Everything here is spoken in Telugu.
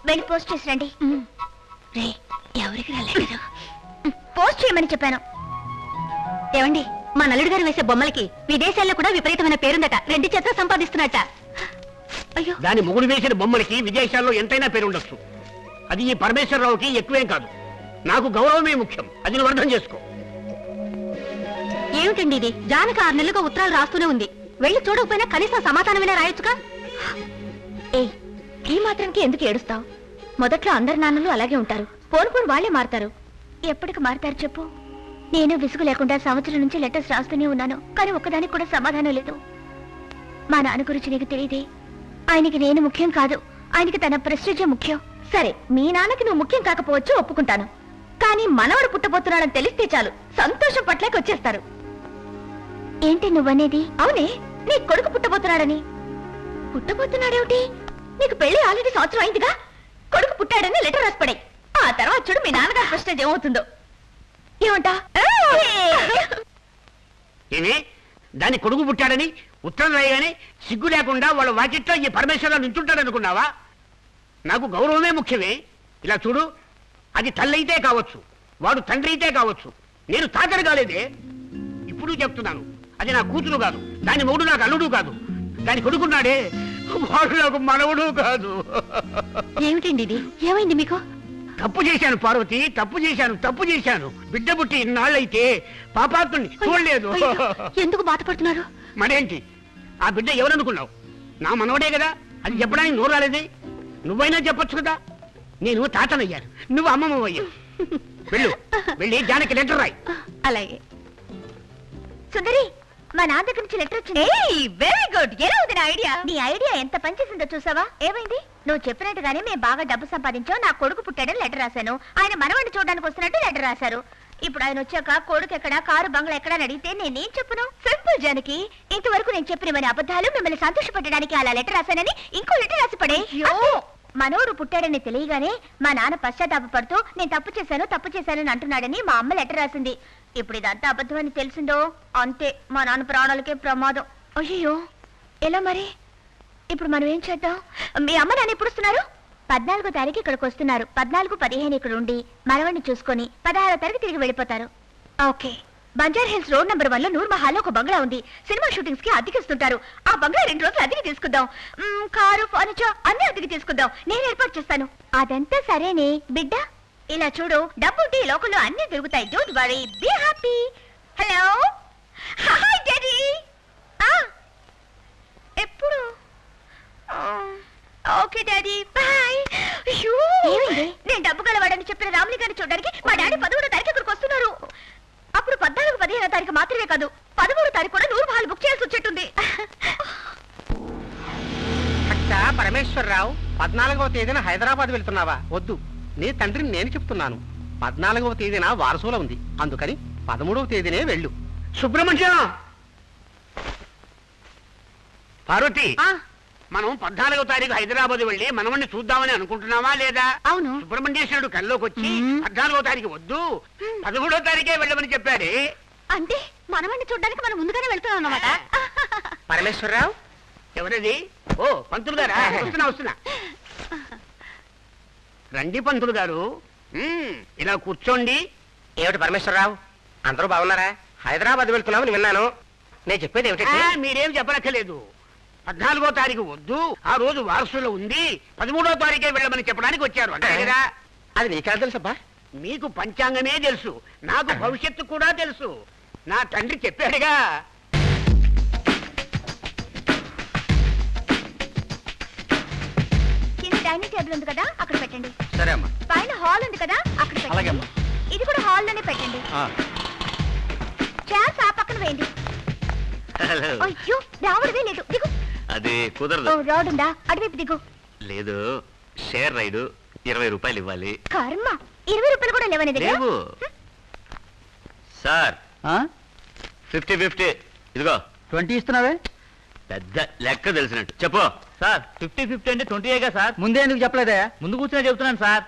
వెళ్ళి పోస్ట్ చేసి రండి. రే ఎవరికి రాలేదు, పోస్ట్ చేయమని చెప్పాను. ఏమండి, మా నలుడు గారు వేసే బొమ్మలకి విదేశాల్లో కూడా విపరీతమైన పేరుందట. 2 చేతులు సంపాదిస్తున్నట్ట. అయ్యో, దాని మొగుడు వేసిన బొమ్మలకి విదేశాల్లో ఎంతైనా పేరుండొచ్చు. అది ఈ పరమేశ్వరరావుకి ఎక్కువేం కాదు. నాకు గౌరవమే ముఖ్యం. అది నువ్వు అర్థం చేసుకో. ఏమిటండి ఇది? జానకి 6 నెలలుగా ఉత్తరాలు రాస్తూనే ఉంది. వెళ్ళి చూడకపోయినా కనీసం సమాధానమైనా రాయొచ్చుగా. ఏయ్, ఈ మాత్రానికి ఎందుకు ఏడుస్తావు? మొదట్లో అందరి నాన్నలు అలాగే ఉంటారు, పోను వాళ్ళే మారుతారు. ఎప్పటికి మారుతారు చెప్పు? నేను విసుగు లేకుండా సంవత్సరం నుంచి లెటర్స్ రాస్తూనే ఉన్నాను, కానీ ఒక్కదానికి కూడా సమాధానం లేదు. మా నాన్న గురించి నీకు తెలియదే. ఆయనకి నేను ముఖ్యం కాదు, ఆయనకి తన ప్రెస్టీజే ముఖ్యం. సరే, మీ నాన్నకి నువ్వు ముఖ్యం కాకపోవచ్చు, ఒప్పుకుంటాను. కానీ మనవడు పుట్టబోతున్నాడని తెలిస్తే చాలు, సంతోషం పట్లకి వచ్చేస్తారు. ఏంటి నువ్వనేది? అవునే, నీ కొడుకు పుట్టబోతున్నాడని. పుట్టబోతున్నాడేమిటి? నీకు పెళ్లి ఆల్రెడీ సంవత్సరం అయిందిగా. కొడుకు పుట్టాడని లెటర్ రాసి పడాయి. ఆ తర్వాత చూడు మీ నాన్నగారి ప్రశ్న ఏమవుతుందో. ఏమంటా? ఏమి దాని కొడుకు పుట్టాడని ఉత్తరం రాయగానే సిగ్గు లేకుండా వాళ్ళ వాకిట్లో ఈ పరమేశ్వరరావు నించుంటాడనుకున్నావా? నాకు గౌరవమే ముఖ్యమే. ఇలా చూడు, అది తల్లయితే కావచ్చు, వాడు తండ్రి అయితే కావచ్చు, నేను తాతరు కాలేదే. ఇప్పుడు చెప్తున్నాను, అది నా కూతురు కాదు, దాని మొగుడు నాకు అల్లుడు కాదు. దాని కొడుకున్నాడే, వాడు నాకు మనవడు కాదు. ఏమిటండి ఇది? ఏమైంది మీకు? తప్పు చేశాను పార్వతి, తప్పు చేశాను. బిడ్డ పుట్టి ఇన్నాళ్ళైతే పాపాత్ముని చూడలేదు. ఎందుకు బాధపడుతున్నారు? మరేంటి, ఆ బిడ్డ ఎవరనుకున్నావు? నా మనవడే కదా. అది చెప్పడానికి నోరు రాలేదే. నువ్వైనా చెప్పొచ్చు కదా. నేను తాతనయ్యాను, నువ్వు అమ్మమ్మ అయ్యావు. వెళ్ళి జానకి లెటర్ రాయి. అలాగే. సుందరి, మా నాన్న దగ్గర నుంచి లెటర్ వచ్చింది. Very good. ఎలా ఉంది నా ఐడియా? నీ ఐడియా ఎంత పనిచేసిందో చూసావా? ఏమైంది? నువ్వు చెప్పినట్టుగానే మేము బాగా డబ్బు సంపాదించాం, నా కొడుకు పుట్టాడని లెటర్ రాశాను. ఆయన మనవాడిని చూడడానికి వస్తున్నట్టు లెటర్ రాశారు. ఇప్పుడు ఆయన వచ్చాక కొడుకు ఎక్కడా, కారు బంగ్లా ఎక్కడా అడిగితే నేనేం చెప్పును? సింపుల్ జానకి, ఇంతవరకు నేను చెప్పినవని అబద్ధాలు మిమ్మల్ని సంతోషపెట్టడానికి అలా లెటర్ రాశానని ఇంకో లెటర్ రాసి పడే. మనోడు పుట్టాడని తెలియగానే మా నాన్న పశ్చాత్తాపడుతూ నేను తప్పు చేశానని అంటున్నాడని మా అమ్మ లెటర్ రాసింది. ఇప్పుడు ఇదంతా అబద్ధమని తెలిసిందో అంతే, మా నాన్న ప్రాణాలకే ప్రమాదం. అయ్యో, ఎలా మరి? ఇప్పుడు మనం ఏం చేద్దాం? మీ అమ్మ నాన్న ఎప్పుడు వస్తున్నారు? 14వ తారీఖు ఇక్కడికి వస్తున్నారు. 14, 15 ఇక్కడ ఉండి మనవడిని చూసుకొని 16వ తారీఖు తిరిగి వెళ్ళిపోతారు. Okay. బంజార్ hills road number 1లో Noor మహల్లో ఒక బంగ్లా ఉంది. సినిమా షూటింగ్స్ కి అద్దెకిస్తుంటారు. ఆ బంగ్లా 2 రోజులు అద్దెకి తీసుకుందాం. కారు, ఫర్నిచర్ అన్ని అద్దెకి తీసుకుందాం. నేను ఏర్పాటు చేస్తాను. అదంతా సరేనే బిడ్డ. ఇలా చూడు, డబ్బు ఉంటే ఈ లోకంలో అన్ని దొరుకుతాయి. Don't worry, be happy. Hello, hi daddy. ఎప్పుడు? Okay daddy, bye. నేను డబ్బు గలవాడని చెప్పిన రాముని గారిని చూడడానికి మా డాడీ 11వ తారీఖు ఇక్కడికి వస్తున్నారు. అప్పుడు 14, 15వ తారీఖు మాత్రమే కాదు, 13వ తారీఖు కూడా నూరు మహల్ బుక్ చేయాల్సి వచ్చేట్టుంది. పరమేశ్వరరావు, 14వ తేదీన హైదరాబాద్ వెళ్తున్నావా? వద్దు, నీ తండ్రిని నేను చెప్తున్నాను. 14వ తేదీన వారసులో ఉంది, అందుకని 13వ తేదీనే వెళ్ళు. సుబ్రహ్మణ్యం, పార్వతి, మనం 14వ తారీఖు హైదరాబాద్ వెళ్ళి మనవణ్ణి చూద్దామని అనుకుంటున్నావా లేదా? అవును. సుబ్రహ్మణ్యేశ్వరుడు కల్లోకి వచ్చి 14వ తారీఖు వద్దు, 13వ తారీఖే వెళ్ళమని చెప్పాడే. అంటే మనవణ్ణి చూడడానికి మనం ముందుగానే వెళ్తున్నాం అన్నమాట. పరమేశ్వరరావు, ఎవరది? ఓ, పంతులు గారా? వస్తున్నా. రండి పంతులు గారు, ఇలా కూర్చోండి. ఏమిటి పరమేశ్వరరావు, అందరూ బాగున్నారా? హైదరాబాద్ వెళ్తున్నామని విన్నాను. నేను చెప్పేది ఏమిటంటే, మీరేం చెప్పనక్కర్లేదు. 14వ తారీఖు వద్దు, ఆ రోజు వారసులో ఉంది, 13వ తారీఖే వెళ్ళమని చెప్పడానికి వచ్చారు అంటే కదా. అది నీకెలా తెలుసబ్బా? మీకు పంచాంగమే తెలుసు, నాకు భవిష్యత్తు కూడా తెలుసు. నా తండ్రి చెప్పాడుగా. కింద డైనింగ్ టేబుల్ ఉంది కదా, అక్కడ పెట్టండి. సరే అమ్మా. పైన హాల్ ఉంది కదా, అక్కడ పెట్టండి. ఇది కూడా హాల్ లోనే పెట్టండి. చైర్స్ ఆ పక్కన వేయండి. అయ్యో, రావడమే లేదు. దిగు. అది కుదరదు. రోడ్ ఉందా? అటువైపు దిగు. లేదు, షేర్ రైడ్ 20 రూపాయలు ఇవ్వాలి. కర్మ, 20 రూపాయలు కూడా లేవని దగ్గర. లేవు సార్. 50-50 ఇదిగో. 20 ఇస్తున్నావే? పెద్ద లెక్క తెలిసినట్టు చెప్పు. సార్ 50-50 అంటే 20 సార్. ముందే ఎందుకు చెప్పలేదా? ముందు కూర్చునే చెప్తున్నాను సార్.